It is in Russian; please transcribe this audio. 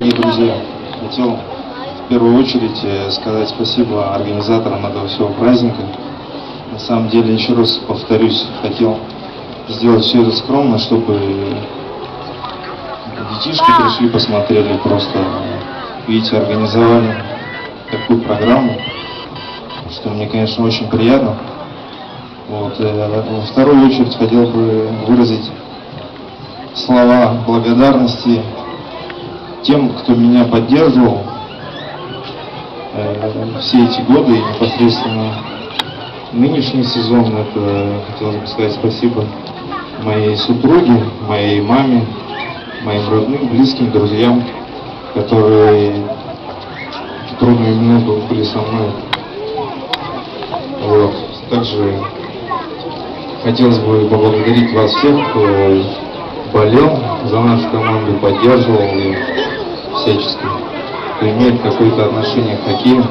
Дорогие друзья, хотел в первую очередь сказать спасибо организаторам этого всего праздника. На самом деле, еще раз повторюсь, хотел сделать все это скромно, чтобы детишки пришли, посмотрели, просто, видите, организовали такую программу, что мне, конечно, очень приятно. Вот. Во вторую очередь хотел бы выразить слова благодарности тем, кто меня поддерживал все эти годы, и непосредственно нынешний сезон. Это хотелось бы сказать спасибо моей супруге, моей маме, моим родным, близким, друзьям, которые в трудную минуту были со мной. Вот. Также хотелось бы поблагодарить вас всех, кто болел за нашу команду, поддерживал ее всячески, кто имеет какое-то отношение к хоккею.